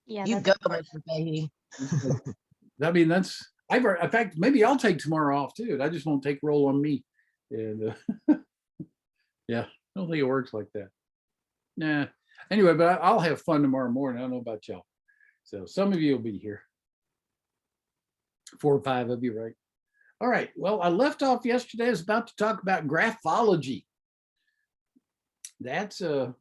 Yeah, You that's go, important. Mr. Fahey. I mean, in fact, maybe I'll take tomorrow off too. I just won't take roll on me. And yeah, I don't think it works like that. Nah. Anyway, but I'll have fun tomorrow morning. I don't know about y'all. So some of you will be here. 4 or 5 of you, right? All right. Well, I left off yesterday. I was about to talk about graphology. That's a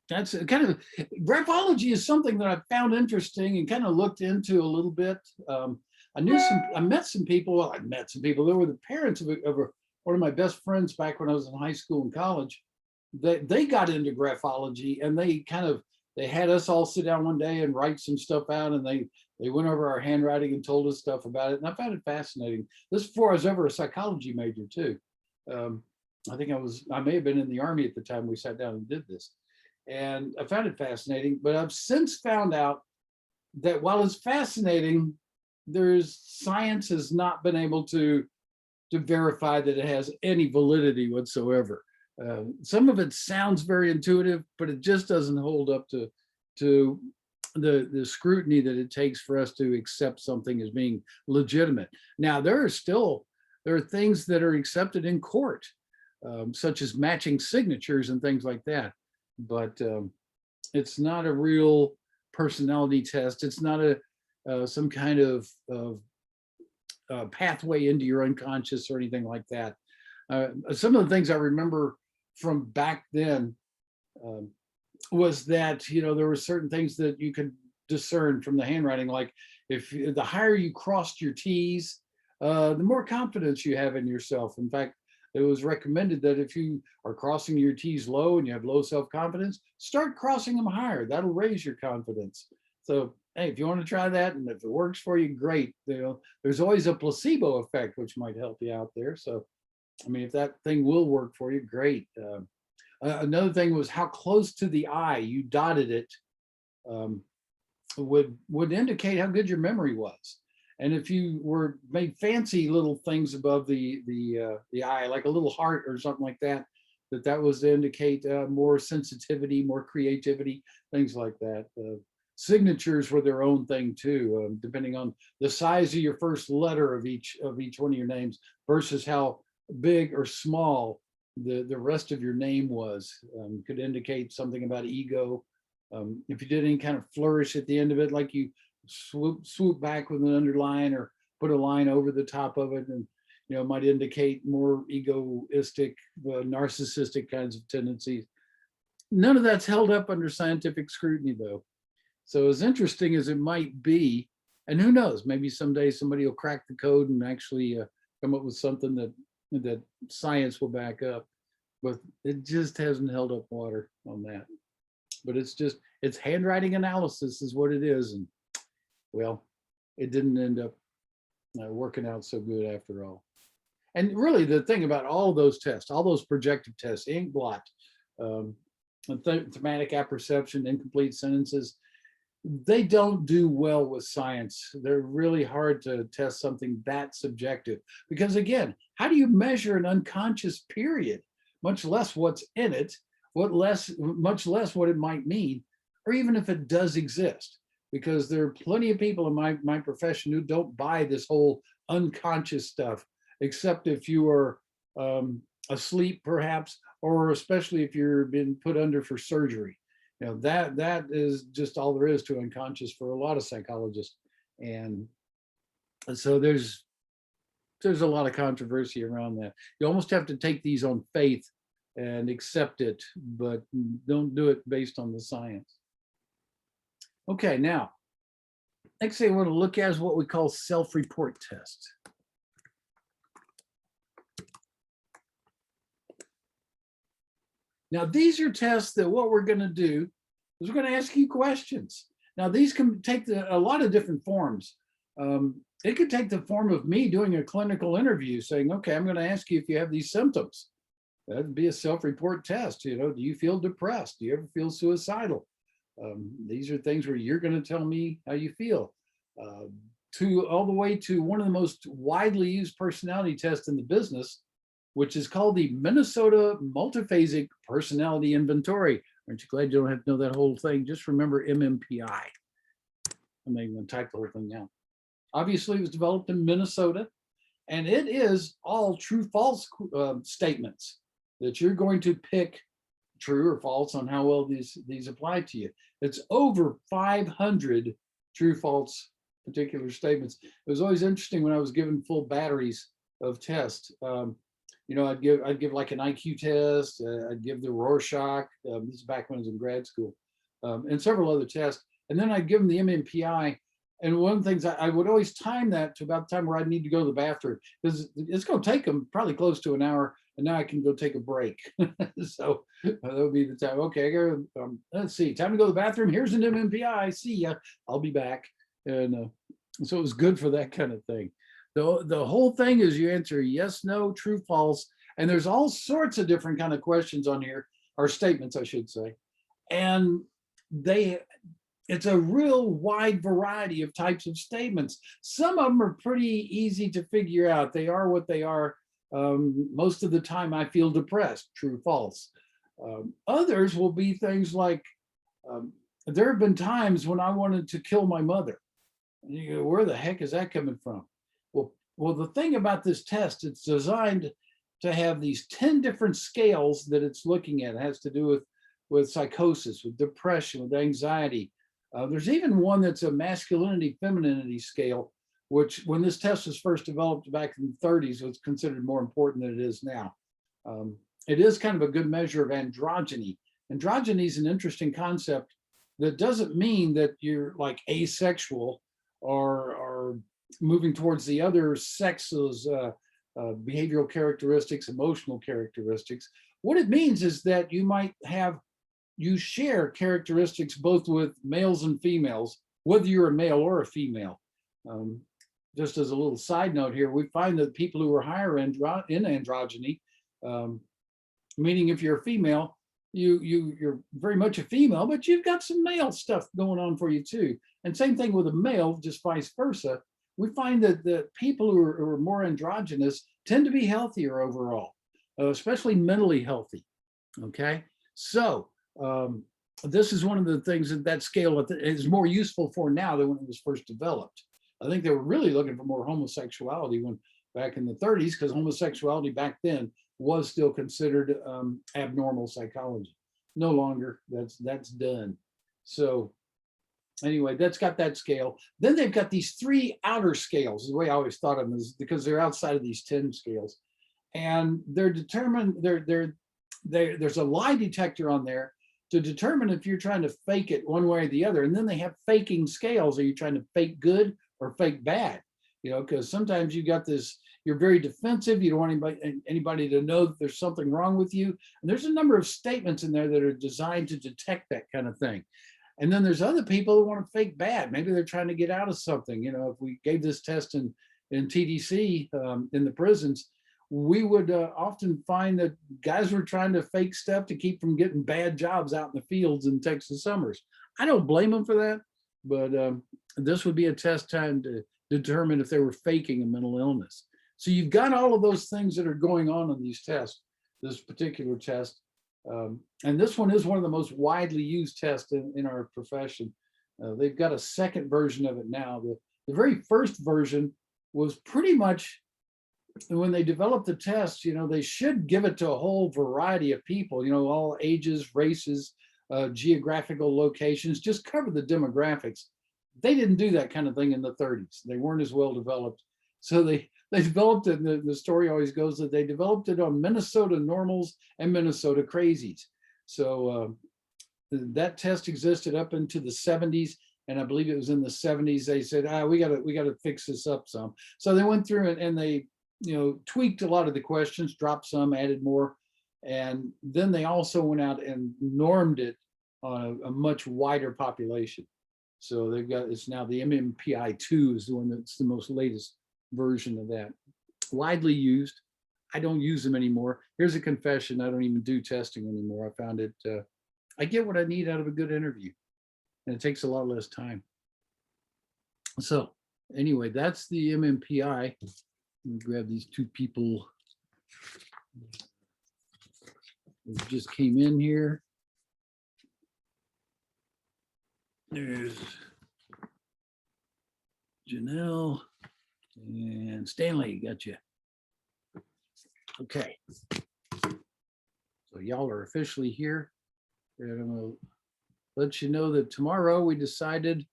kind of graphology is something that I found interesting and kind of looked into a little bit. I met some people. Well, I met some people. They were the parents of one of my best friends back when I was in high school and college. They got into graphology, and they had us all sit down one day and write some stuff out, and they went over our handwriting and told us stuff about it, and I found it fascinating. This before I was ever a psychology major too. I may have been in the Army at the time we sat down and did this, and I found it fascinating. But I've since found out that while it's fascinating, science has not been able to verify that it has any validity whatsoever. Some of it sounds very intuitive, but it just doesn't hold up to the scrutiny that it takes for us to accept something as being legitimate. Now, there are things that are accepted in court, such as matching signatures and things like that. But it's not a real personality test. It's not some kind of pathway into your unconscious or anything like that. Some of the things I remember from back then was that, there were certain things that you could discern from the handwriting, like if the higher you crossed your T's, the more confidence you have in yourself. In fact, it was recommended that if you are crossing your T's low and you have low self-confidence, start crossing them higher. That'll raise your confidence. So, hey, if you want to try that, and if it works for you, great. There's always a placebo effect, which might help you out there. So, I mean, if that thing will work for you, great. Another thing was how close to the eye you dotted it would indicate how good your memory was. And if you made fancy little things above the eye, like a little heart or something like that, that was to indicate more sensitivity, more creativity, things like that. Signatures were their own thing too, depending on the size of your first letter of each one of your names versus how big or small the rest of your name was. Could indicate something about ego. If you did any kind of flourish at the end of it, like you swoop back with an underline or put a line over the top of it, and might indicate more egoistic, narcissistic kinds of tendencies. None of that's held up under scientific scrutiny, though. So as interesting as it might be, and who knows, maybe someday somebody will crack the code and actually come up with something that science will back up, but it just hasn't held up water on that. But it's handwriting analysis is what it is, and well, it didn't end up working out so good after all. And really, the thing about all those tests, all those projective tests, ink blot, thematic apperception, incomplete sentences, they don't do well with science. They're really hard to test something that subjective, because again, how do you measure an unconscious period, much less what's in it, much less what it might mean, or even if it does exist? Because there are plenty of people in my profession who don't buy this whole unconscious stuff, except if you are asleep perhaps, or especially if you're been put under for surgery. That is just all there is to unconscious for a lot of psychologists. And so there's a lot of controversy around that. You almost have to take these on faith and accept it, but don't do it based on the science. Okay, now, next thing I want to look at is what we call self-report tests. Now, these are tests that what we're going to do is we're going to ask you questions. Now, these can take a lot of different forms. It could take the form of me doing a clinical interview saying, okay, I'm going to ask you if you have these symptoms. That would be a self-report test. Do you feel depressed? Do you ever feel suicidal? These are things where you're going to tell me how you feel. All the way to one of the most widely used personality tests in the business, which is called the Minnesota Multiphasic Personality Inventory, Aren't you glad you don't have to know that whole thing? Just remember MMPI. I'm not even going to type the whole thing down. Obviously, it was developed in Minnesota, and it is all true false statements that you're going to pick true or false on how well these apply to you. It's over 500 true false particular statements. It was always interesting when I was given full batteries of tests. You know, I'd give like an IQ test, I'd give the Rorschach, this is back when I was in grad school, and several other tests. And then I'd give them the MMPI. And one of the things I would always time that to about the time where I need to go to the bathroom, because it's going to take them probably close to an hour, and now I can go take a break. So that would be the time. Okay, I go, let's see, time to go to the bathroom. Here's an MMPI. See ya. I'll be back. And so it was good for that kind of thing. The whole thing is you answer yes, no, true, false, and there's all sorts of different kind of questions on here, or statements, I should say, and it's a real wide variety of types of statements. Some of them are pretty easy to figure out. They are what they are. Most of the time I feel depressed, true, false. Others will be things like, there have been times when I wanted to kill my mother. And you go, where the heck is that coming from? Well, the thing about this test, it's designed to have these 10 different scales that it's looking at. It has to do with psychosis, with depression, with anxiety. There's even one that's a masculinity, femininity scale, which when this test was first developed back in the 30s, was considered more important than it is now. It is kind of a good measure of androgyny. Androgyny is an interesting concept that doesn't mean that you're like asexual or moving towards the other sex's behavioral characteristics, emotional characteristics. What it means is that you share characteristics both with males and females, whether you're a male or a female. Just as a little side note here, we find that people who are higher in androgyny, meaning if you're a female, you're very much a female, but you've got some male stuff going on for you too. And same thing with a male, just vice versa. We find that the people who are more androgynous tend to be healthier overall, especially mentally healthy. Okay, so this is one of the things that scale is more useful for now than when it was first developed. I think they were really looking for more homosexuality when back in the 30s, because homosexuality back then was still considered abnormal psychology. No longer, that's done. So anyway, that's got that scale. Then they've got these 3 outer scales. The way I always thought of them is because they're outside of these 10 scales, and they're determined. There's a lie detector on there to determine if you're trying to fake it one way or the other. And then they have faking scales. Are you trying to fake good or fake bad? You know, because sometimes you got this, you're very defensive. You don't want anybody to know that there's something wrong with you. And there's a number of statements in there that are designed to detect that kind of thing. And then there's other people who want to fake bad. Maybe they're trying to get out of something. You know, if we gave this test in TDC in the prisons, we would often find that guys were trying to fake stuff to keep from getting bad jobs out in the fields in Texas summers. I don't blame them for that, but this would be a test time to determine if they were faking a mental illness. So you've got all of those things that are going on in these tests, this particular test. And this one is one of the most widely used tests in our profession. They've got a second version of it now. The very first version was pretty much, when they developed the test, you know, they should give it to a whole variety of people, you know, all ages, races, geographical locations, just cover the demographics. They didn't do that kind of thing in the 30s. They weren't as well developed. So they developed it, and the story always goes that they developed it on Minnesota normals and Minnesota crazies. So that test existed up into the 70s, and I believe it was in the 70s they said, we gotta fix this up some. So they went through it and they, you know, tweaked a lot of the questions, dropped some, added more, and then they also went out and normed it on a much wider population. So they've got, it's now the MMPI-2 is the one that's the most latest version of that. Widely used. I don't use them anymore. Here's a confession. I don't even do testing anymore. I found it, I get what I need out of a good interview, and it takes a lot less time. So anyway, that's the MMPI. Let me grab these 2 people who just came in here. There's Janelle and Stanley. Got you. Okay. So y'all are officially here. And I'm going to let you know that tomorrow we decided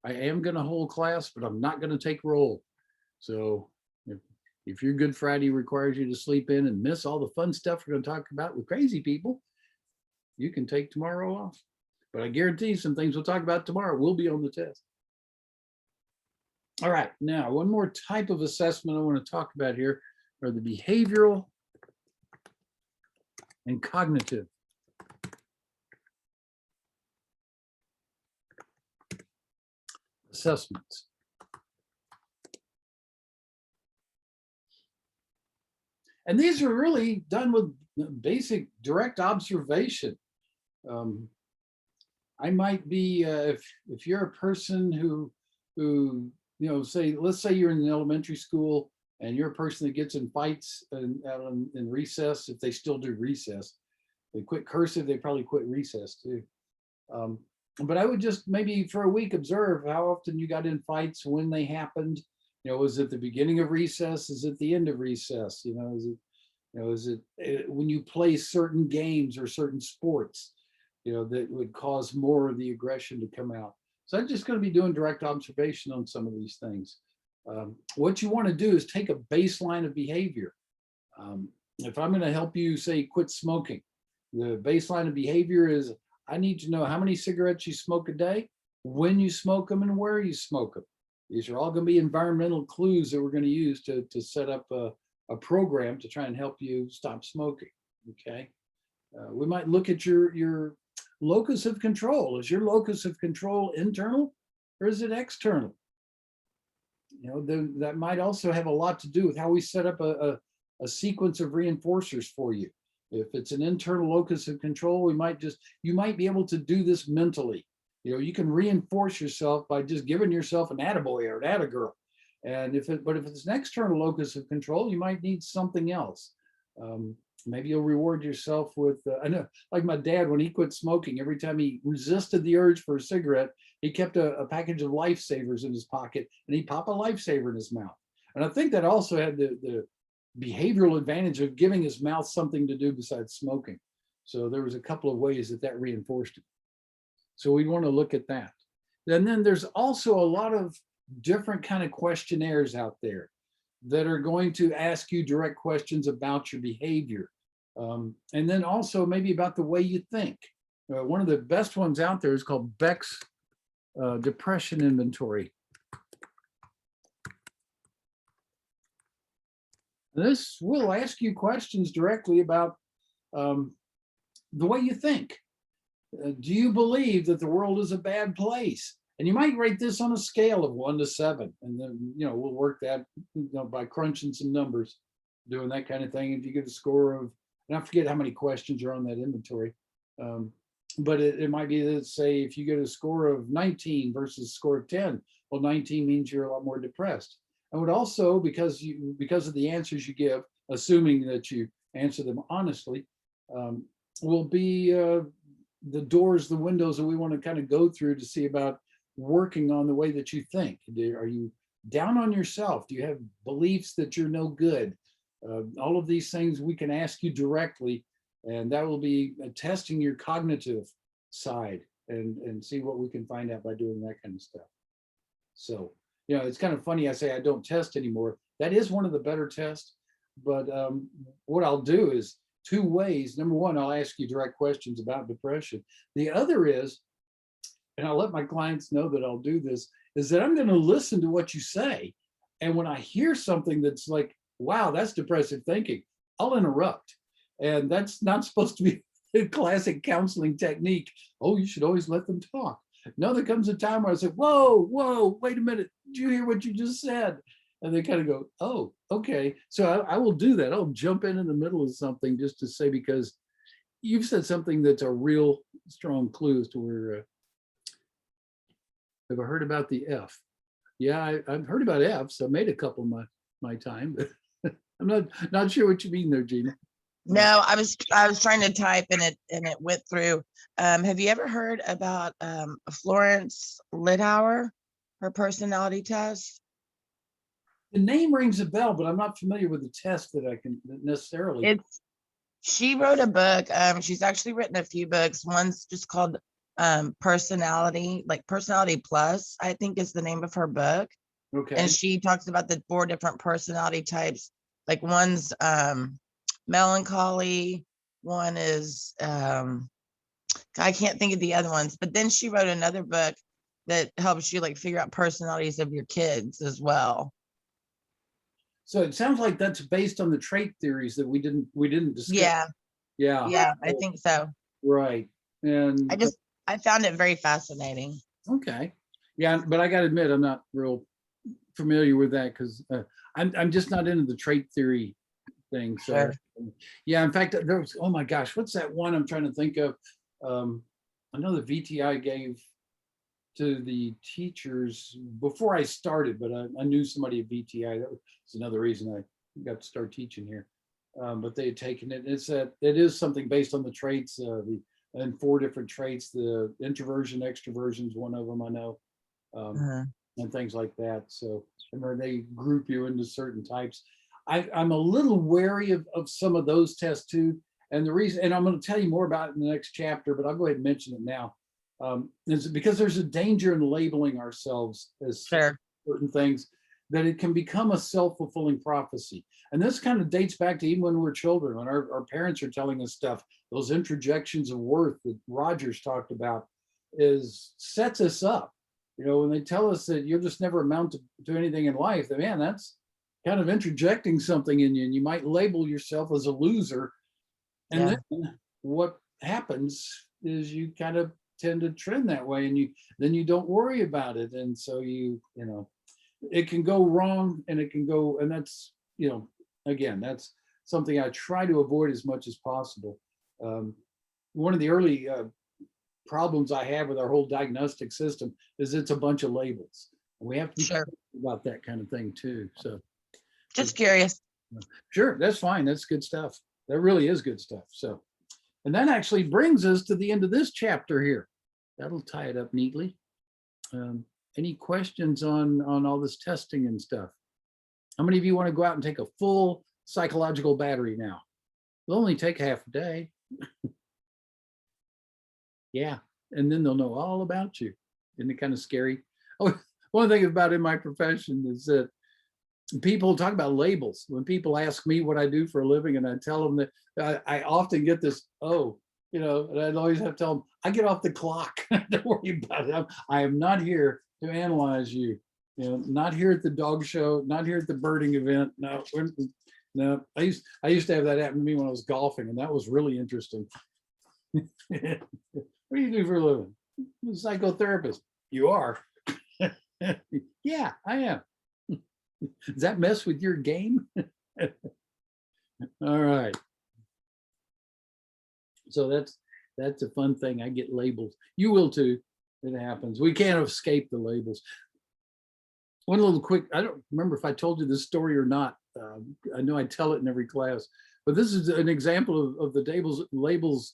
I am going to hold class, but I'm not going to take roll. So if your Good Friday requires you to sleep in and miss all the fun stuff we're going to talk about with crazy people, you can take tomorrow off. But I guarantee some things we'll talk about tomorrow will be on the test. All right, now one more type of assessment I want to talk about here are the behavioral and cognitive assessments. And these are really done with basic direct observation. I might be, if you're a person who, you know, let's say you're in an elementary school and you're a person that gets in fights in recess, if they still do recess, they quit cursive, they probably quit recess too. But I would just maybe for a week observe how often you got in fights, when they happened. You know, was it the beginning of recess? Is it the end of recess? You know, is it when you play certain games or certain sports, you know, that would cause more of the aggression to come out. So I'm just going to be doing direct observation on some of these things. What you want to do is take a baseline of behavior. If I'm going to help you say quit smoking, the baseline of behavior is I need to know how many cigarettes you smoke a day, when you smoke them, and where you smoke them. These are all going to be environmental clues that we're going to use to set up a program to try and help you stop smoking. Okay. We might look at your locus of control. Is your locus of control internal or is it external? You know, that might also have a lot to do with how we set up a sequence of reinforcers for you. If it's an internal locus of control, you might be able to do this mentally. You know, you can reinforce yourself by just giving yourself an attaboy or an attagirl. And if it's an external locus of control, you might need something else. Maybe you'll reward yourself with, I know, like my dad, when he quit smoking, every time he resisted the urge for a cigarette, he kept a package of lifesavers in his pocket and he'd pop a lifesaver in his mouth. And I think that also had the behavioral advantage of giving his mouth something to do besides smoking. So there was a couple of ways that reinforced it. So we want to look at that. And then there's also a lot of different kind of questionnaires out there that are going to ask you direct questions about your behavior. And then also maybe about the way you think. One of the best ones out there is called Beck's Depression Inventory. This will ask you questions directly about the way you think. Do you believe that the world is a bad place? And you might rate this on a scale of 1 to 7. And then, you know, we'll work that, you know, by crunching some numbers, doing that kind of thing. If you get a score of, and I forget how many questions are on that inventory, but it might be that, say, if you get a score of 19 versus a score of 10, well, 19 means you're a lot more depressed. And would also, because of the answers you give, assuming that you answer them honestly, will be the doors, the windows that we want to kind of go through to see about working on the way that you think. Are you down on yourself? Do you have beliefs that you're no good? All of these things we can ask you directly, and that will be testing your cognitive side and see what we can find out by doing that kind of stuff. So, you know, it's kind of funny I say I don't test anymore. That is one of the better tests, but what I'll do is 2 ways. Number one, I'll ask you direct questions about depression. The other is, and I'll let my clients know that I'll do this, is that I'm going to listen to what you say. And when I hear something that's like, wow, that's depressive thinking, I'll interrupt. And that's not supposed to be a classic counseling technique. Oh, you should always let them talk. No, there comes a time where I say, whoa, wait a minute. Did you hear what you just said? And they kind of go, oh, okay. So I will do that. I'll jump in the middle of something just to say, because you've said something that's a real strong clue as to where, have I heard about the F? Yeah, I've heard about Fs. I made a couple my time, but I'm not sure what you mean there, Gina. No, I was trying to type and it went through. Have you ever heard about Florence Littauer, her personality test? The name rings a bell, but I'm not familiar with the test that I can necessarily. It's She wrote a book. She's actually written a few books. One's just called Personality, like Personality Plus, I think is the name of her book. Okay. And she talks about the 4 different personality types. Like one's melancholy, one is I can't think of the other ones, but then she wrote another book that helps you like figure out personalities of your kids as well. So it sounds like that's based on the trait theories that we didn't discuss. Yeah, Yeah. I think so. Right. And I found it very fascinating. okay. Yeah, but I got to admit, I'm not real familiar with that because I'm just not into the trait theory thing. So Sure. yeah, in fact, there was, oh my gosh, what's that one I'm trying to think of? I know the VTI gave to the teachers before I started, but I knew somebody at VTI. That was another reason I got to start teaching here. But they had taken it. It's that it is something based on the traits, and 4 different traits. The introversion, extroversion is one of them I know, and things like that. So and they group you into certain types. I'm a little wary of some of those tests too. And the reason, and I'm going to tell you more about it in the next chapter, but I'll go ahead and mention it now. Is because there's a danger in labeling ourselves as Sure. certain things, that it can become a self-fulfilling prophecy. And this kind of dates back to even when we're children, when our parents are telling us stuff, those interjections of worth that Rogers talked about sets us up. You know, when they tell us that you'll just never amount to anything in life, then man, that's kind of interjecting something in you, and you might label yourself as a loser. And then what happens is you kind of tend to trend that way, and then you don't worry about it. And so you know, it can go wrong, and it can go, and that's, you know, again, that's something I try to avoid as much as possible. One of the early problems I have with our whole diagnostic system is it's a bunch of labels. And we have to be careful about that kind of thing too. So just curious. Sure, that's fine. That's good stuff. That really is good stuff. So, and that actually brings us to the end of this chapter here. That'll tie it up neatly. Any questions on all this testing and stuff? How many of you want to go out and take a full psychological battery now? It'll only take half a day. Yeah, and then they'll know all about you. Isn't it kind of scary? Oh, one thing about in my profession is that people talk about labels. When people ask me what I do for a living, and I tell them that I often get this, oh, you know, and I'd always have to tell them, I get off the clock. Don't worry about it. I am not here to analyze you. You know, not here at the dog show, not here at the birding event. No, no. I used to have that happen to me when I was golfing, and that was really interesting. What do you do for a living? I'm a psychotherapist. You are? Yeah, I am. Does that mess with your game? All right. So that's a fun thing. I get labels. You will too. It happens. We can't escape the labels. One little quick, I don't remember if I told you this story or not. I know I tell it in every class, but this is an example of the labels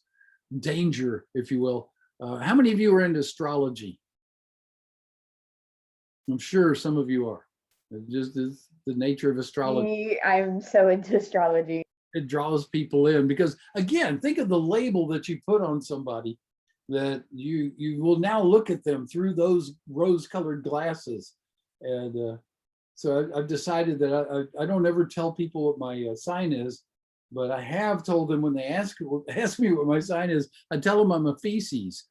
danger, if you will. How many of you are into astrology? I'm sure some of you are. It just is the nature of astrology. I'm so into astrology. It draws people in because, again, think of the label that you put on somebody, that you will now look at them through those rose-colored glasses. And so I've decided that I don't ever tell people what my sign is, but I have told them when they ask me what my sign is, I tell them I'm a feces.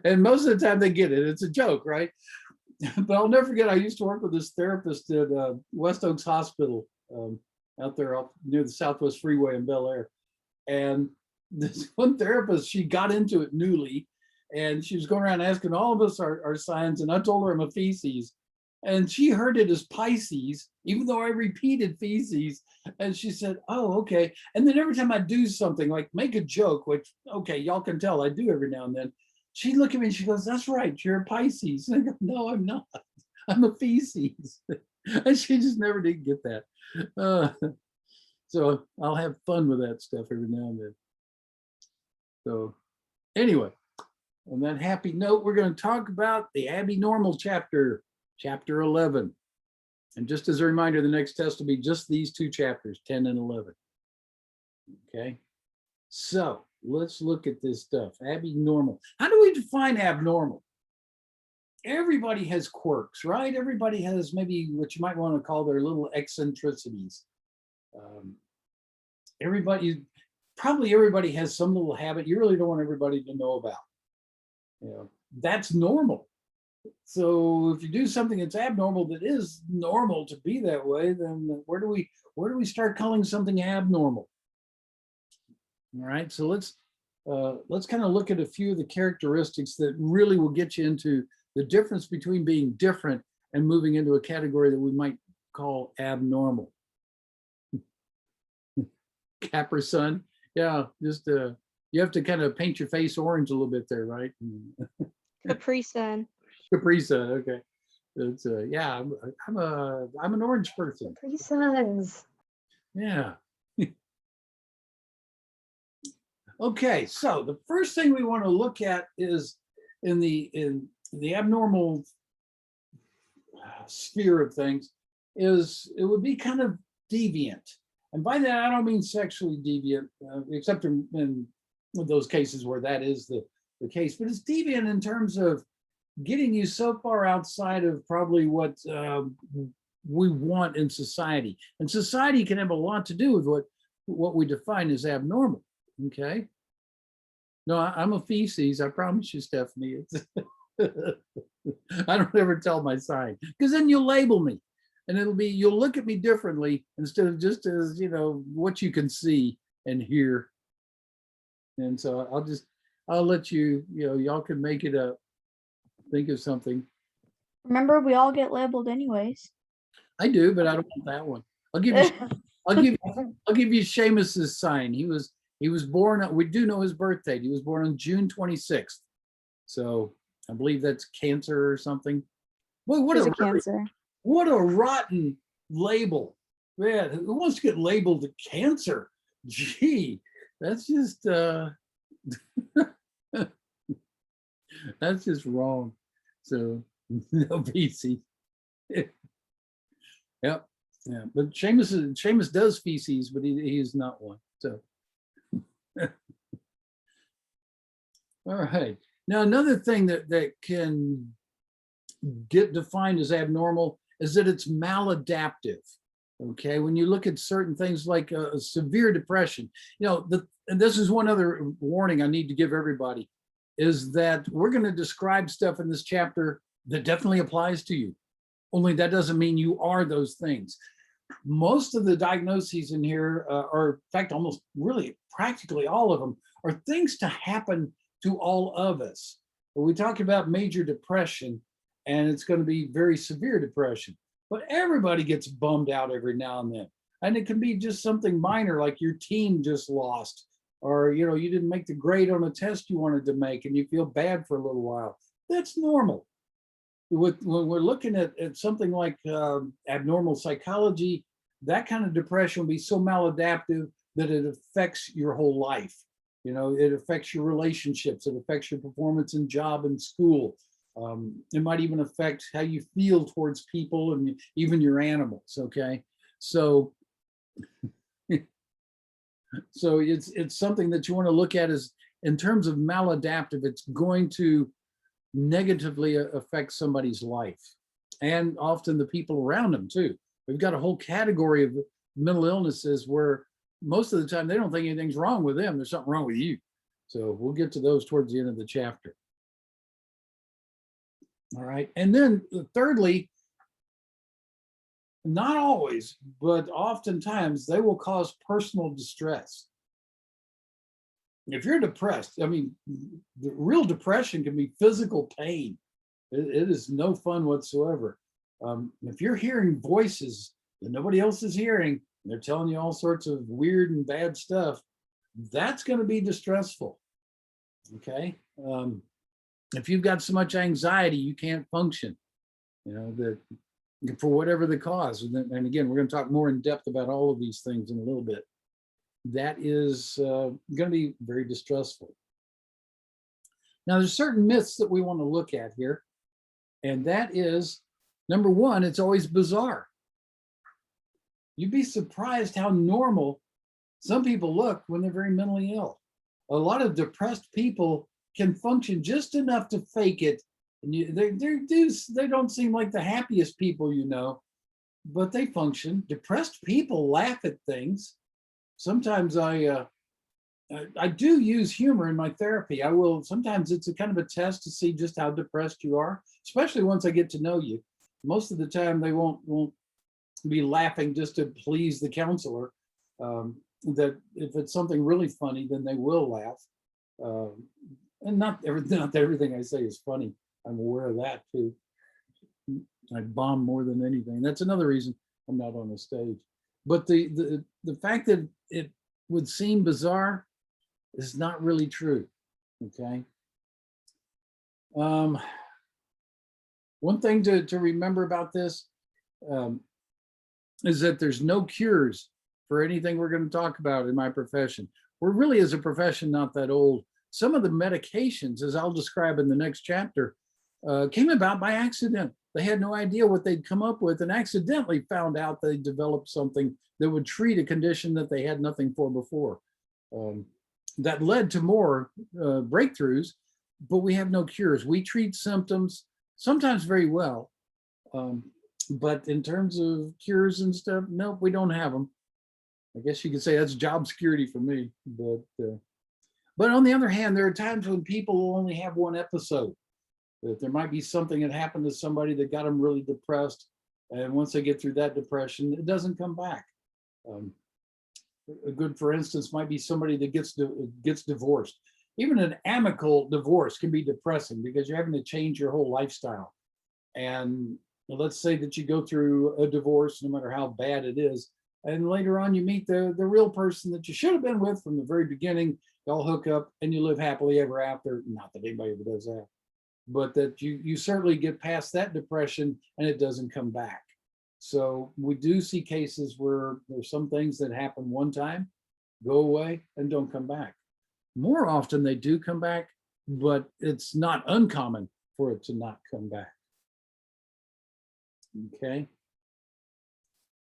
And most of the time they get it. It's a joke, right? But I'll never forget, I used to work with this therapist at West Oaks Hospital out there near the Southwest Freeway in Bel Air. And this one therapist, she got into it newly, and she was going around asking all of us our signs, and I told her I'm a feces. And she heard it as Pisces, even though I repeated feces. And she said, oh, okay. And then every time I do something, like make a joke, which, okay, y'all can tell I do every now and then, she'd look at me and she goes, that's right, you're a Pisces. And I go, no, I'm not. I'm a feces. And she just never did get that. So I'll have fun with that stuff every now and then. So anyway, on that happy note, we're going to talk about the abnormal chapter, chapter 11. And just as a reminder, the next test will be just these two chapters, 10 and 11. Okay, so let's look at this stuff. Abnormal. How do we define abnormal? Everybody has quirks, right? Everybody has maybe what you might want to call their little eccentricities. Probably everybody has some little habit you really don't want everybody to know about. You know, that's normal. So if you do something that's abnormal that is normal to be that way, then where do we start calling something abnormal? All right, so let's kind of look at a few of the characteristics that really will get you into the difference between being different and moving into a category that we might call abnormal. Capri Sun, yeah, just you have to kind of paint your face orange a little bit there, right? Capri Sun. Capri Sun, okay. It's yeah, I'm an orange person. Capri Suns. Yeah. Okay, so the first thing we want to look at is in the abnormal sphere of things is it would be kind of deviant. And by that, I don't mean sexually deviant, except in those cases where that is the case, but it's deviant in terms of getting you so far outside of probably what we want in society. And society can have a lot to do with what we define as abnormal, okay? No, I'm a feces, I promise you, Stephanie. I don't ever tell my sign, because then you'll label me. And you'll look at me differently instead of just as, you know, what you can see and hear. And so I'll let you, y'all can make it up. Think of something. Remember, we all get labeled anyways. I do, but I don't want that one. I'll give you Seamus's sign. He was born, we do know his birth date. He was born on June 26th. So I believe that's Cancer or something. Boy, Cancer. What a rotten label. Man, who wants to get labeled a Cancer? Gee, that's just that's just wrong. So no feces. Yep. Yeah. But Seamus does feces, but he is not one. So all right. Now another thing that can get defined as abnormal is that it's maladaptive. Okay, when you look at certain things like severe depression, and this is one other warning I need to give everybody, is that we're going to describe stuff in this chapter that definitely applies to you. Only that doesn't mean you are those things. Most of the diagnoses in here, or in fact, almost really practically all of them, are things to happen to all of us. But we talk about major depression, and it's going to be very severe depression. But everybody gets bummed out every now and then. And it can be just something minor, like your team just lost, or you didn't make the grade on a test you wanted to make and you feel bad for a little while. That's normal. When we're looking at something like abnormal psychology, that kind of depression will be so maladaptive that it affects your whole life. It affects your relationships, it affects your performance in job and school. It might even affect how you feel towards people and even your animals, okay? So it's something that you want to look at as, in terms of maladaptive, it's going to negatively affect somebody's life and often the people around them too. We've got a whole category of mental illnesses where most of the time they don't think anything's wrong with them, there's something wrong with you. So we'll get to those towards the end of the chapter. All right, and then thirdly, not always, but oftentimes they will cause personal distress. If you're depressed, the real depression can be physical pain. It is no fun whatsoever. If you're hearing voices that nobody else is hearing, and they're telling you all sorts of weird and bad stuff, that's going to be distressful. Okay. If you've got so much anxiety, you can't function, that for whatever the cause. And again, we're going to talk more in depth about all of these things in a little bit. That is going to be very distressful. Now, there's certain myths that we want to look at here. And that is, number one, it's always bizarre. You'd be surprised how normal some people look when they're very mentally ill. A lot of depressed people can function just enough to fake it. And they don't seem like the happiest people, you know, but they function. Depressed people laugh at things. Sometimes I do use humor in my therapy. I will, sometimes it's a kind of a test to see just how depressed you are, especially once I get to know you. Most of the time they won't be laughing just to please the counselor. That if it's something really funny, then they will laugh. And not everything I say is funny. I'm aware of that too. I bomb more than anything. That's another reason I'm not on the stage. But the fact that it would seem bizarre is not really true. Okay. One thing to remember about this is that there's no cures for anything we're going to talk about in my profession. We're really, as a profession, not that old. Some of the medications, as I'll describe in the next chapter, came about by accident. They had no idea what they'd come up with and accidentally found out they developed something that would treat a condition that they had nothing for before. That led to more breakthroughs, but we have no cures. We treat symptoms, sometimes very well, but in terms of cures and stuff, nope, we don't have them. I guess you could say that's job security for me, but on the other hand, there are times when people will only have one episode. That there might be something that happened to somebody that got them really depressed, and once they get through that depression, it doesn't come back. A good, for instance, might be somebody that gets divorced. Even an amicable divorce can be depressing because you're having to change your whole lifestyle. And let's say that you go through a divorce, no matter how bad it is, and later on you meet the real person that you should have been with from the very beginning. Y'all hook up and you live happily ever after. Not that anybody ever does that, but that you certainly get past that depression and it doesn't come back. So we do see cases where there's some things that happen one time, go away, and don't come back. More often they do come back, but it's not uncommon for it to not come back. Okay.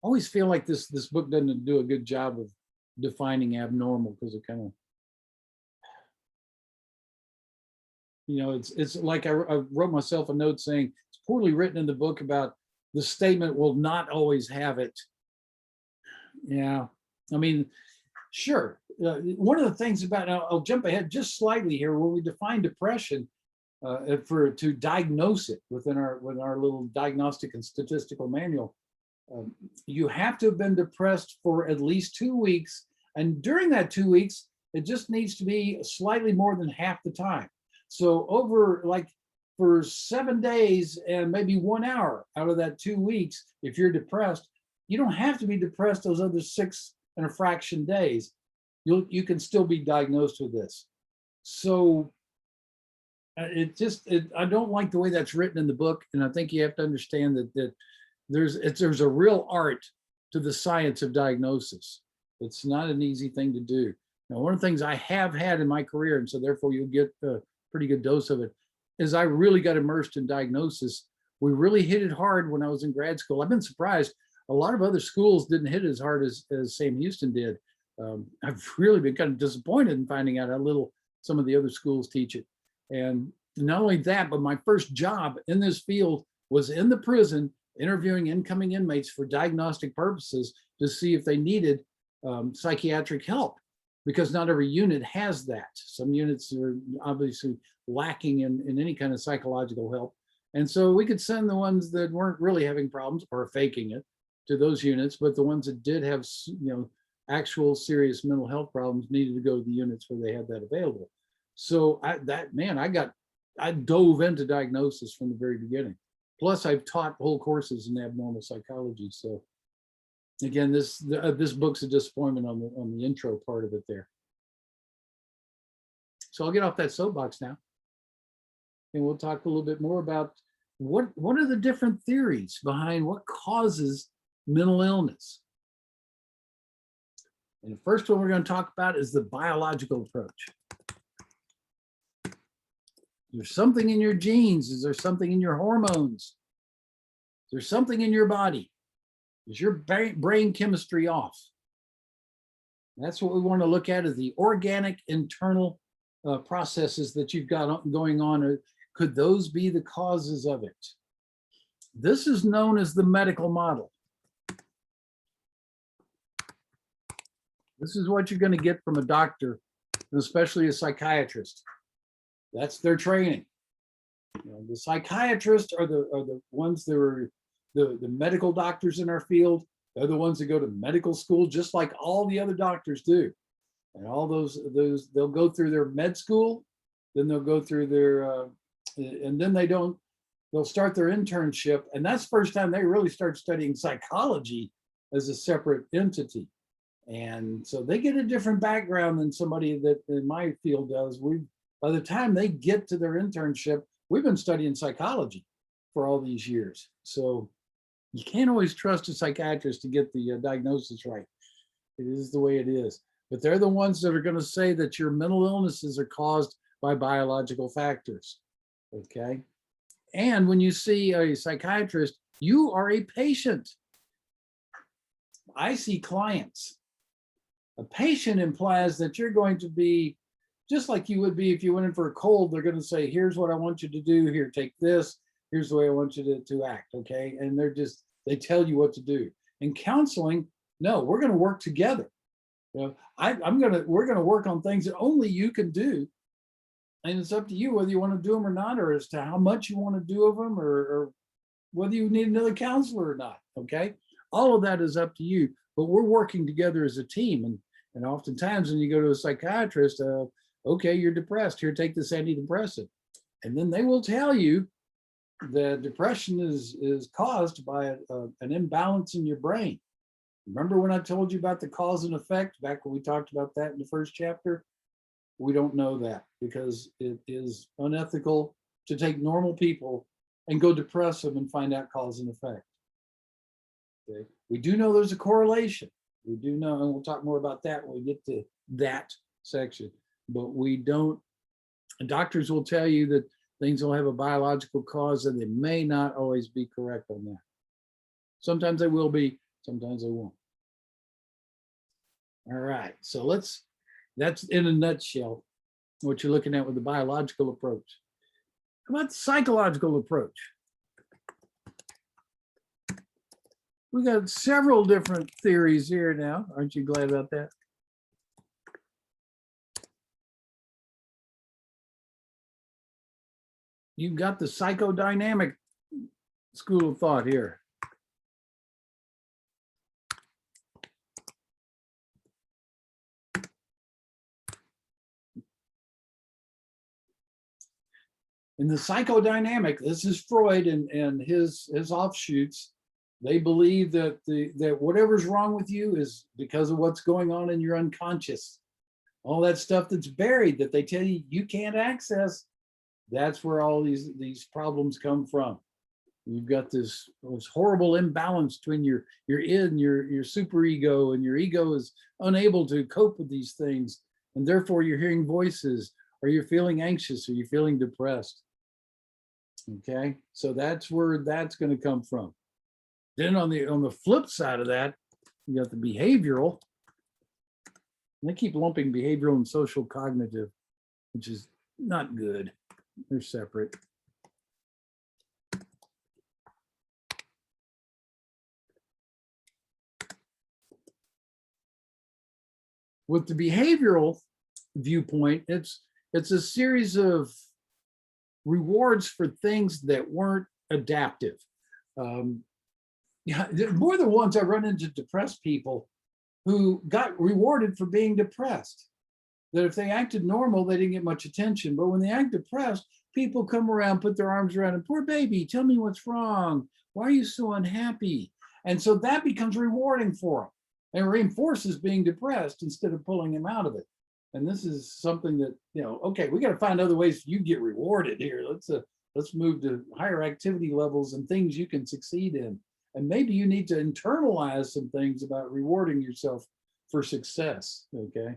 I always feel like this book doesn't do a good job of defining abnormal, because it kind of, you know, it's like I wrote myself a note saying it's poorly written in the book about the statement will not always have it. Yeah, I mean, sure. One of the things about, I'll jump ahead just slightly here, when we define depression, to diagnose it within our little diagnostic and statistical manual, you have to have been depressed for at least 2 weeks, and during that 2 weeks, it just needs to be slightly more than half the time. So over, like, for 7 days and maybe 1 hour out of that 2 weeks, if you're depressed, you don't have to be depressed those other 6 and a fraction days. You can still be diagnosed with this. So I don't like the way that's written in the book, and I think you have to understand that there's a real art to the science of diagnosis. It's not an easy thing to do. Now, one of the things I have had in my career, and so therefore you'll get a pretty good dose of it, is I really got immersed in diagnosis. We really hit it hard when I was in grad school. I've been surprised. A lot of other schools didn't hit it as hard as Sam Houston did. I've really been kind of disappointed in finding out how little some of the other schools teach it. And not only that, but my first job in this field was in the prison, interviewing incoming inmates for diagnostic purposes to see if they needed psychiatric help, because not every unit has that. Some units are obviously lacking in any kind of psychological help. And so we could send the ones that weren't really having problems or faking it to those units, but the ones that did have, actual serious mental health problems needed to go to the units where they had that available. So I dove into diagnosis from the very beginning. Plus, I've taught whole courses in abnormal psychology. So again, this book's a disappointment on the intro part of it there. So I'll get off that soapbox now, and we'll talk a little bit more about what are the different theories behind what causes mental illness? And the first one we're going to talk about is the biological approach. There's something in your genes. Is there something in your hormones? There's something in your body. Is your brain chemistry off? That's what we want to look at, is the organic internal processes that you've got going on. Could those be the causes of it? This is known as the medical model. This is what you're going to get from a doctor, and especially a psychiatrist. That's their training. You know, the psychiatrists are the ones that are the medical doctors in our field. They're the ones that go to medical school, just like all the other doctors do. And all those they'll go through their med school, then they'll go through their, and then they'll start their internship. And that's the first time they really start studying psychology as a separate entity. And so they get a different background than somebody that in my field does. By the time they get to their internship, we've been studying psychology for all these years. So you can't always trust a psychiatrist to get the diagnosis right. It is the way it is. But they're the ones that are going to say that your mental illnesses are caused by biological factors. Okay. And when you see a psychiatrist, you are a patient. I see clients. A patient implies that you're going to be just like you would be if you went in for a cold. They're going to say, here's what I want you to do. Here, take this. Here's the way I want you to act. Okay. And they tell you what to do. In counseling, no, we're going to work together. You know, we're going to work on things that only you can do. And it's up to you whether you want to do them or not, or as to how much you want to do of them, or whether you need another counselor or not. Okay. All of that is up to you, but we're working together as a team. And oftentimes when you go to a psychiatrist, okay, you're depressed. Here, take this antidepressant. And then they will tell you that depression is caused by an imbalance in your brain. Remember when I told you about the cause and effect back when we talked about that in the first chapter? We don't know that because it is unethical to take normal people and go depress them and find out cause and effect. Okay. We do know there's a correlation. We do know, and we'll talk more about that when we get to that section. But we don't, doctors will tell you that things will have a biological cause, and they may not always be correct on that. Sometimes they will be, sometimes they won't. All right, so that's in a nutshell what you're looking at with the biological approach. How about the psychological approach? We got several different theories here now. Aren't you glad about that? You've got the psychodynamic school of thought here. In the psychodynamic, this is Freud and his offshoots. They believe that that whatever's wrong with you is because of what's going on in your unconscious. All that stuff that's buried that they tell you you can't access, that's where all these problems come from. You've got this horrible imbalance between your id, your superego, and your ego is unable to cope with these things, and therefore you're hearing voices, or you're feeling anxious, or you're feeling depressed. Okay, so that's where that's going to come from. Then on the flip side of that, you got the behavioral. And they keep lumping behavioral and social cognitive, which is not good. They're separate. With the behavioral viewpoint, it's a series of rewards for things that weren't adaptive. Yeah, more than once I run into depressed people who got rewarded for being depressed. That if they acted normal, they didn't get much attention. But when they act depressed, people come around, put their arms around them. Poor baby, tell me what's wrong. Why are you so unhappy? And so that becomes rewarding for them and reinforces being depressed instead of pulling them out of it. And this is something that, okay, we got to find other ways you get rewarded here. Let's move to higher activity levels and things you can succeed in. And maybe you need to internalize some things about rewarding yourself for success, okay?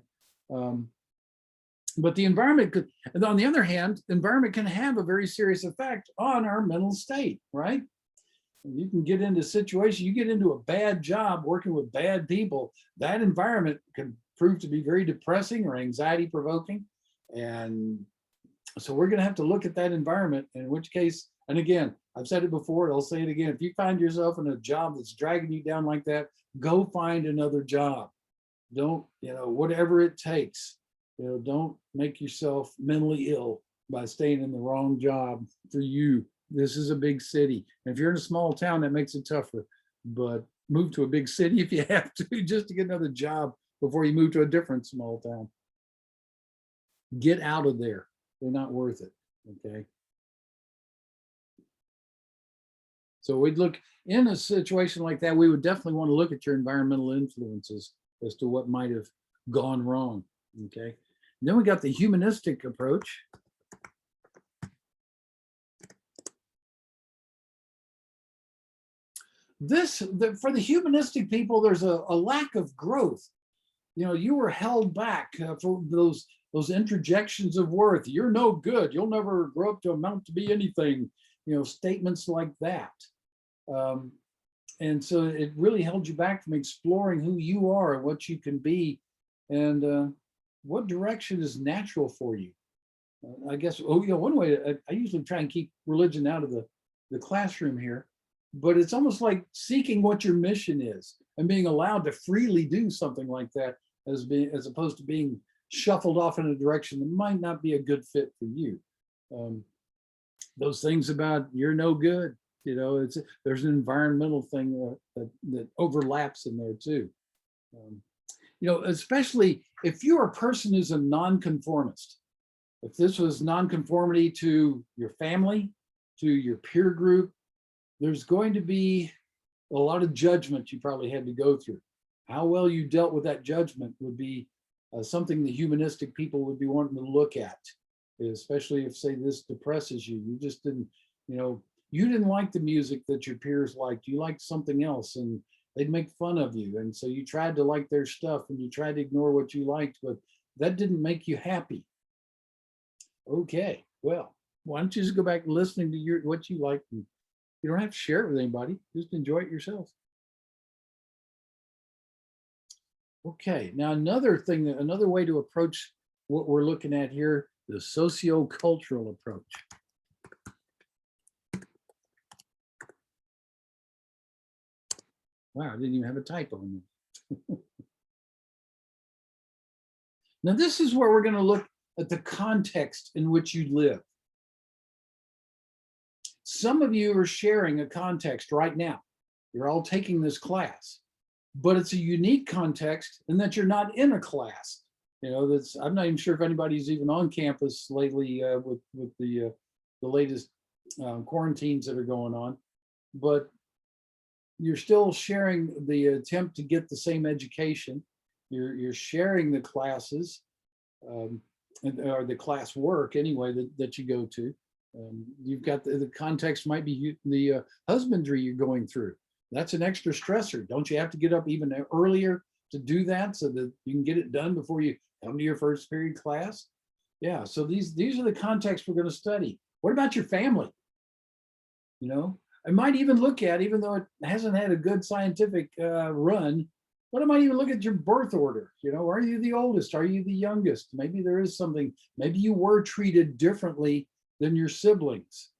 But the environment could, and on the other hand, the environment can have a very serious effect on our mental state, right? You can get into situations, you get into a bad job working with bad people, that environment can prove to be very depressing or anxiety provoking. And so we're going to have to look at that environment, in which case, and again, I've said it before, I'll say it again, if you find yourself in a job that's dragging you down like that, go find another job. Don't, whatever it takes, don't make yourself mentally ill by staying in the wrong job for you. This is a big city. And if you're in a small town, that makes it tougher, but move to a big city if you have to, just to get another job before you move to a different small town. Get out of there. They're not worth it, okay? So we'd look, in a situation like that, we would definitely want to look at your environmental influences as to what might have gone wrong, okay? And then we got the humanistic approach. For the humanistic people, there's a lack of growth. You were held back for those interjections of worth. You're no good. You'll never grow up to amount to be anything. Statements like that. And so it really held you back from exploring who you are and what you can be, and what direction is natural for you. I guess, one way, I usually try and keep religion out of the classroom here, but it's almost like seeking what your mission is and being allowed to freely do something like that, as opposed to being shuffled off in a direction that might not be a good fit for you. Those things about you're no good, there's an environmental thing that overlaps in there too. Especially if you're a person who's a nonconformist. If this was nonconformity to your family, to your peer group, there's going to be a lot of judgment you probably had to go through. How well you dealt with that judgment would be something the humanistic people would be wanting to look at, especially if, say, this depresses you. You just didn't, you didn't like the music that your peers liked. You liked something else, and they'd make fun of you. And so you tried to like their stuff, and you tried to ignore what you liked, but that didn't make you happy. Okay, well, why don't you just go back listening to what you like? And you don't have to share it with anybody. Just enjoy it yourself. Okay, now another way to approach what we're looking at here, the socio-cultural approach. Wow, I didn't even have a typo in there. Now this is where we're going to look at the context in which you live. Some of you are sharing a context right now. You're all taking this class, but it's a unique context in that you're not in a class. I'm not even sure if anybody's even on campus lately with the latest quarantines that are going on, but you're still sharing the attempt to get the same education. You're sharing the classes, or the class work anyway that you go to. You've got the context might be the husbandry you're going through. That's an extra stressor. Don't you have to get up even earlier to do that so that you can get it done before you come to your first period class? Yeah, so these are the contexts we're going to study. What about your family? I might even look at, even though it hasn't had a good scientific run, but I might even look at your birth order. Are you the oldest? Are you the youngest? Maybe there is something, maybe you were treated differently than your siblings.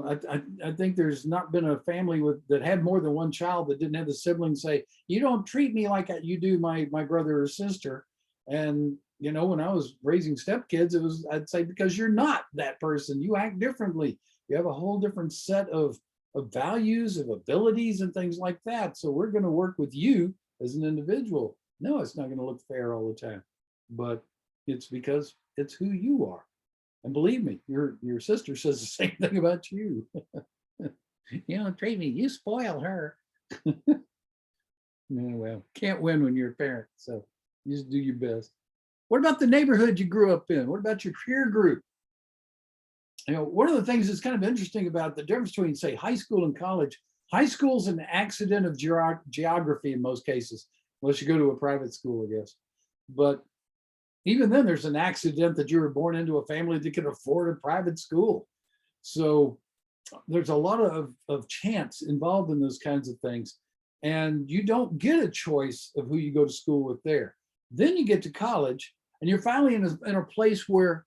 I think there's not been a family that had more than one child that didn't have the siblings say, you don't treat me like you do my brother or sister. And when I was raising stepkids, I'd say, because you're not that person, you act differently. You have a whole different set of values, of abilities, and things like that. So we're going to work with you as an individual. No, it's not going to look fair all the time, but it's because it's who you are. And believe me, your sister says the same thing about you. You don't treat me, you spoil her. Well, can't win when you're a parent, so you just do your best. What about the neighborhood you grew up in? What about your peer group? one of the things that's kind of interesting about the difference between, say, high school and college. High school's an accident of geography in most cases, unless you go to a private school, I guess. But even then, there's an accident that you were born into a family that can afford a private school. So there's a lot of chance involved in those kinds of things. And you don't get a choice of who you go to school with there. Then you get to college and you're finally in a place where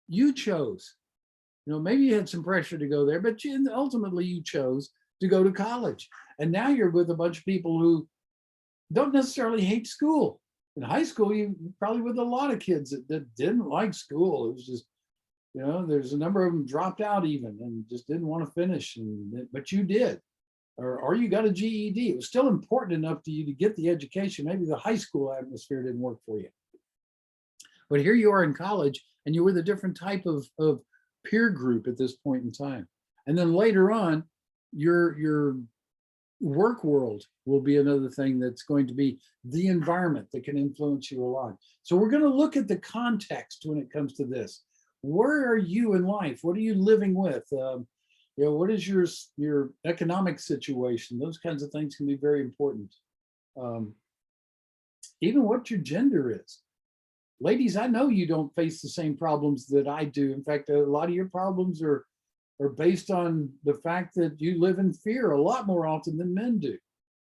you chose. Maybe you had some pressure to go there, but ultimately you chose to go to college. And now you're with a bunch of people who don't necessarily hate school. In high school, you probably with a lot of kids that didn't like school. It was just, there's a number of them dropped out even and just didn't want to finish. But you did, or you got a GED. It was still important enough to you to get the education. Maybe the high school atmosphere didn't work for you. But here you are in college and you're with a different type of peer group at this point in time. And then later on, your work world will be another thing that's going to be the environment that can influence you a lot. So we're going to look at the context when it comes to this. Where are you in life? What are you living with? What is your economic situation? Those kinds of things can be very important. Even what your gender is. Ladies, I know you don't face the same problems that I do. In fact, a lot of your problems are based on the fact that you live in fear a lot more often than men do.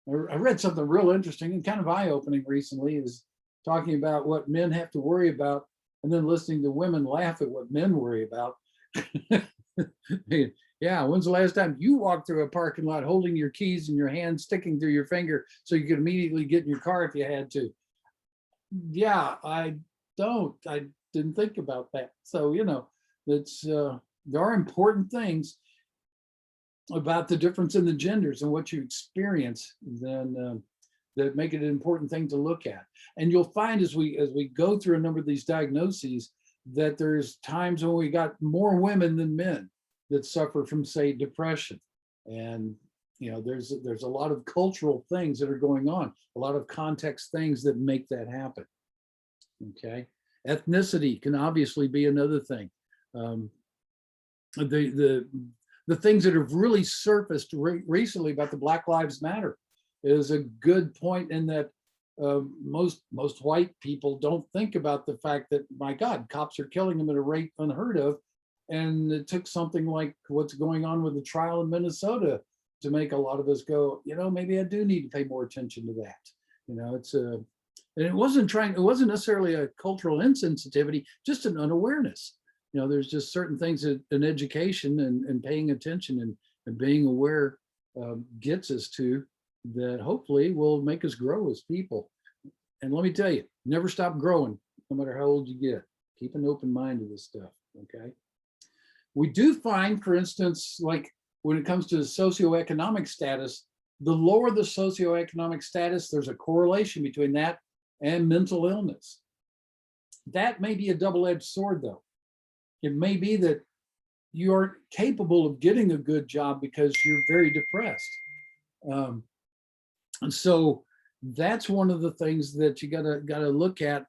I read something real interesting and kind of eye-opening recently, is talking about what men have to worry about and then listening to women laugh at what men worry about. Yeah, when's the last time you walked through a parking lot holding your keys in your hand, sticking through your finger so you could immediately get in your car if you had to? Yeah, I didn't think about that. So, there are important things about the difference in the genders and what you experience then that make it an important thing to look at. And you'll find as we go through a number of these diagnoses that there's times when we got more women than men that suffer from, say, depression. And there's a lot of cultural things that are going on, a lot of context things that make that happen. Okay, ethnicity can obviously be another thing. The things that have really surfaced recently about the Black Lives Matter is a good point, in that most white people don't think about the fact that, my God, cops are killing them at a rate unheard of. And it took something like what's going on with the trial in Minnesota to make a lot of us go, maybe I do need to pay more attention to that. It's and it wasn't necessarily a cultural insensitivity, just an unawareness. There's just certain things that an education and paying attention and being aware gets us to, that hopefully will make us grow as people. And let me tell you, never stop growing, no matter how old you get. Keep an open mind to this stuff, okay? We do find, for instance, like when it comes to socioeconomic status, the lower the socioeconomic status, there's a correlation between that and mental illness. That may be a double-edged sword, though. It may be that you aren't capable of getting a good job because you're very depressed. And so that's one of the things that you gotta look at.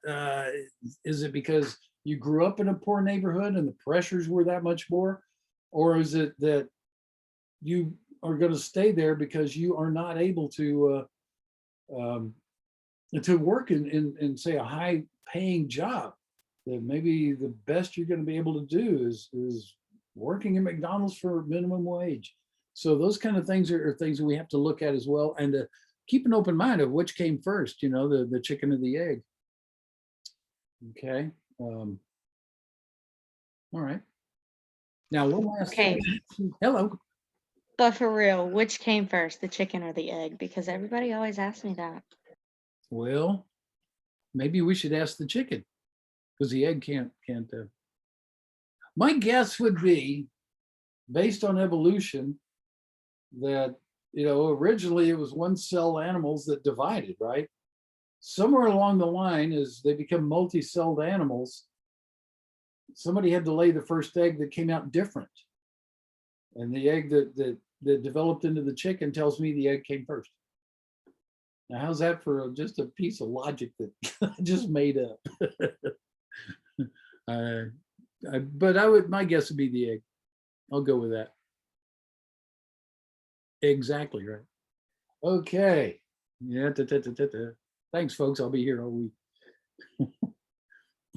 Is it because you grew up in a poor neighborhood and the pressures were that much more? Or is it that you are going to stay there because you are not able to work in say a high paying job? That maybe the best you're going to be able to do is working at McDonald's for minimum wage. So those kind of things are things that we have to look at as well, and to keep an open mind of which came first, the chicken or the egg. Okay. All right. Now, one last Okay. Hello. But for real, which came first, the chicken or the egg? Because everybody always asks me that. Well, maybe we should ask the chicken, because the egg can't. My guess would be, based on evolution, that originally it was one-celled animals that divided, right? Somewhere along the line, as they become multi-celled animals, somebody had to lay the first egg that came out different. And the egg that developed into the chicken tells me the egg came first. Now, how's that for just a piece of logic that I just made up? But my guess would be the egg. I'll go with that. Exactly right. Okay. Yeah. Thanks, folks. I'll be here all week.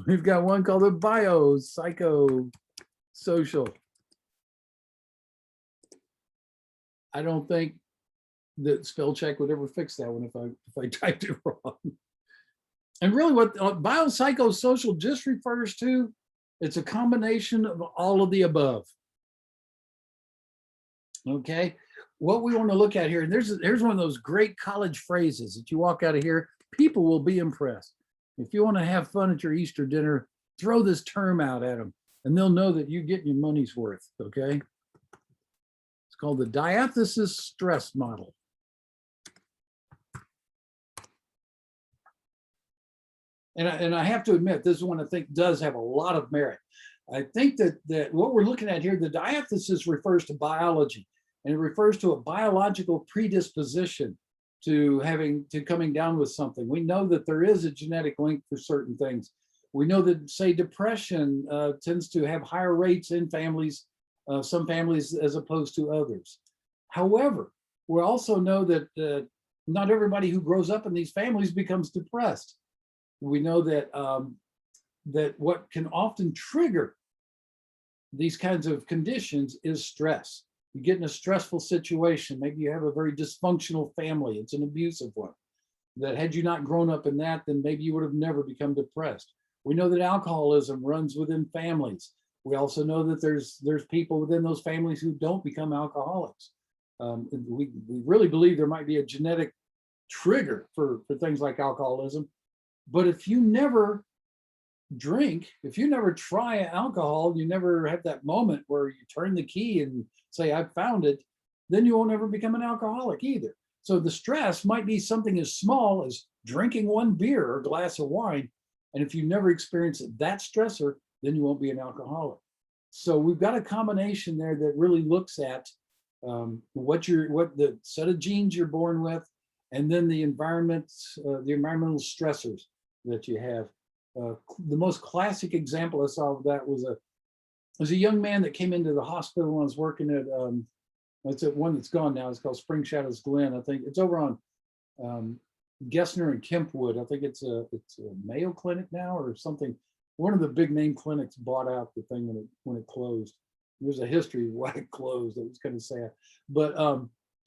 We've got one called the biopsychosocial. I don't think that spell check would ever fix that one if I typed it wrong. And really what biopsychosocial just refers to, it's a combination of all of the above. Okay, what we want to look at here, and here's one of those great college phrases that you walk out of here, people will be impressed. If you want to have fun at your Easter dinner, throw this term out at them and they'll know that you're getting your money's worth, okay? It's called the diathesis stress model. And I have to admit, this is one I think does have a lot of merit. I think that what we're looking at here, the diathesis refers to biology, and it refers to a biological predisposition to coming down with something. We know that there is a genetic link for certain things. We know that, say, depression tends to have higher rates in families, some families as opposed to others. However, we also know that not everybody who grows up in these families becomes depressed. We know that that what can often trigger these kinds of conditions is stress. You get in a stressful situation, maybe you have a very dysfunctional family, it's an abusive one, that had you not grown up in that, then maybe you would have never become depressed. We know that alcoholism runs within families. We also know that there's people within those families who don't become alcoholics. We really believe there might be a genetic trigger for things like alcoholism. But if you never drink, if you never try alcohol, you never have that moment where you turn the key and say, I found it, then you won't ever become an alcoholic either. So the stress might be something as small as drinking one beer or glass of wine. And if you never experience that stressor, then you won't be an alcoholic. So we've got a combination there that really looks at what the set of genes you're born with, and then the environment, the environmental stressors that you have. The most classic example I saw of that was a young man that came into the hospital when I was working at, it's at one that's gone now, it's called Spring Shadows Glen. I think it's over on Gessner and Kempwood. I think it's a Mayo Clinic now or something. One of the big name clinics bought out the thing when it closed. There's a history of why it closed. It was kind of sad. But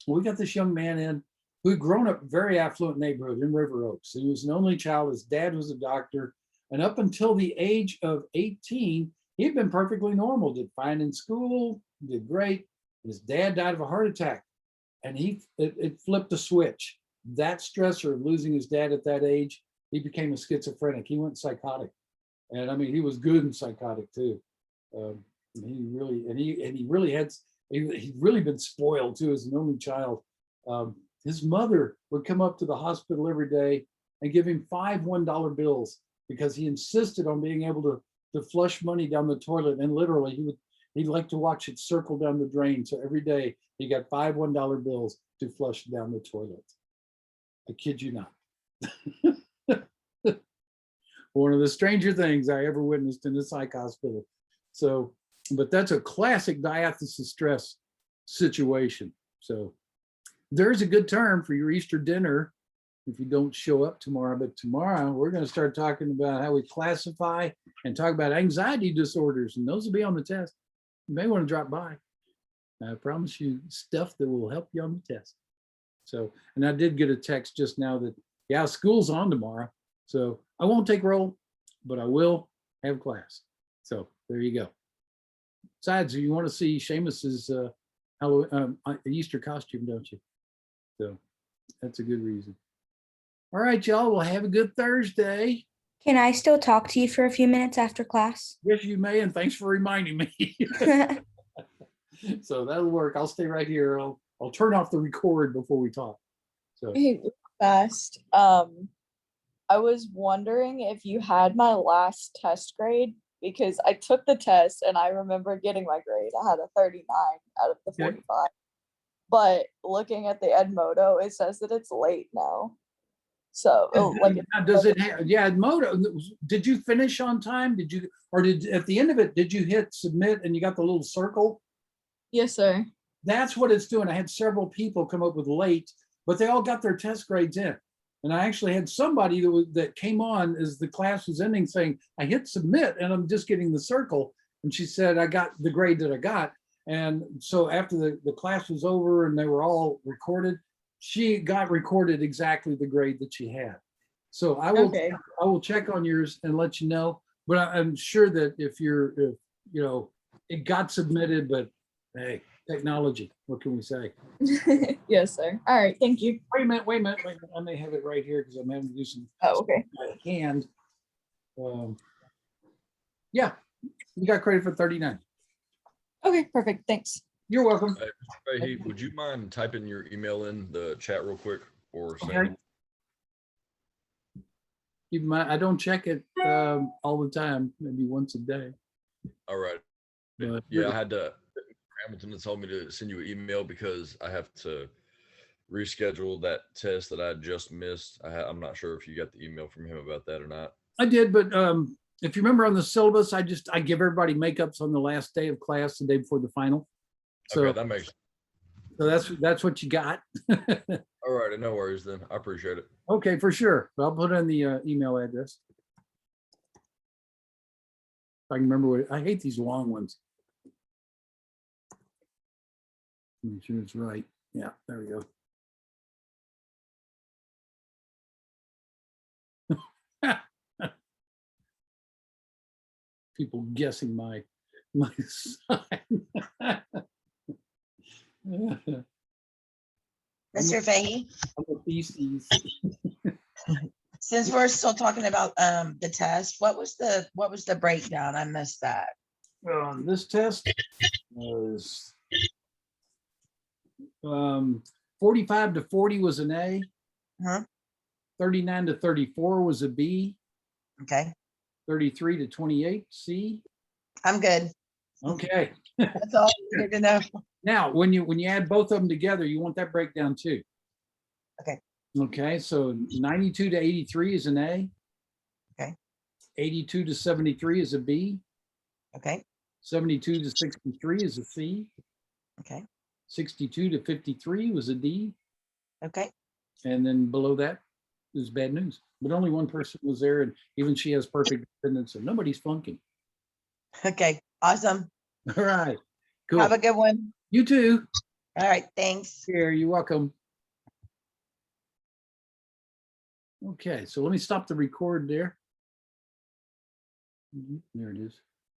we got this young man in who had grown up very affluent neighborhood in River Oaks. He was an only child. His dad was a doctor. And up until the age of 18, he'd been perfectly normal, did fine in school, did great. His dad died of a heart attack, and it flipped a switch. That stressor of losing his dad at that age, he became a schizophrenic. He went psychotic. And I mean, he was good and psychotic too. He'd really been spoiled too as an only child. His mother would come up to the hospital every day and give him 5 $1 bills because he insisted on being able to flush money down the toilet. And literally he'd like to watch it circle down the drain. So every day he got 5 $1 bills to flush down the toilet. I kid you not. One of the stranger things I ever witnessed in a psych hospital. So, but that's a classic diathesis stress situation. So there's a good term for your Easter dinner if you don't show up tomorrow. But tomorrow we're going to start talking about how we classify and talk about anxiety disorders, and those will be on the test. You may want to drop by. I promise you stuff that will help you on the test. So, and I did get a text just now that, yeah, school's on tomorrow. So I won't take roll, but I will have class. So there you go. Besides, you want to see Seamus's Easter costume, don't you? So that's a good reason. All right, y'all. Well, have a good Thursday. Can I still talk to you for a few minutes after class? Yes, you may, and thanks for reminding me. So that'll work. I'll stay right here. I'll turn off the record before we talk. So Hey, fast. I was wondering if you had my last test grade, because I took the test and I remember getting my grade. I had a 39 out of the 45. But looking at the Edmodo, it says that it's late now. So like Does it have, yeah, Moto, did you finish on time? Did you, or did, at the end of it, did you hit submit and you got the little circle? yes, sir. That's what it's doing. I had several people come up with late, but they all got their test grades in. And I actually had somebody that came on as the class was ending saying, I hit submit and I'm just getting the circle. And she said, I got the grade that I got. And so after the class was over and they were all recorded, she got recorded exactly the grade that she had. So I will check on yours and let you know. But I'm sure that if you know, it got submitted, but hey, technology, what can we say? Yes, sir. All right, thank you. Wait a minute. I may have it right here because I'm having to do some Okay. hand. Yeah, you got credit for 39. Okay, perfect. Thanks. You're welcome. Hey, Fahey, would you mind typing your email in the chat real quick or saying Okay. Keep in mind, I don't check it all the time, maybe once a day. All right. But Yeah, I had to. Hamilton had told me to send you an email because I have to reschedule that test that I just missed. I'm not sure if you got the email from him about that or not. I did, but if you remember on the syllabus, I give everybody makeups on the last day of class, the day before the final. So, Okay, that makes. so that's what you got. All right, no worries then. I appreciate it. Okay, for sure. I'll put in the email address. If I can remember what, I hate these long ones. Make sure it's right. Yeah, there we go. People guessing my sign. Mr. Fahey, I'm a beasties. since we're still talking about the test, what was the breakdown? I missed that. This test was 45 to 40 was an A. Huh? 39 to 34 was a B. Okay, 33 to 28 C. I'm good. Okay. That's all I need to know. Now, when you add both of them together, you want that breakdown too. Okay. Okay, so 92 to 83 is an A. Okay. 82 to 73 is a B. Okay, 72 to 63 is a C. okay, 62 to 53 was a D. okay. And then below that is bad news. But only one person was there, and even she has perfect attendance, so nobody's flunking. Okay, awesome. All right, cool. Have a good one. You too. All right, thanks. Here, you're welcome. Okay, so let me stop the record there. There it is.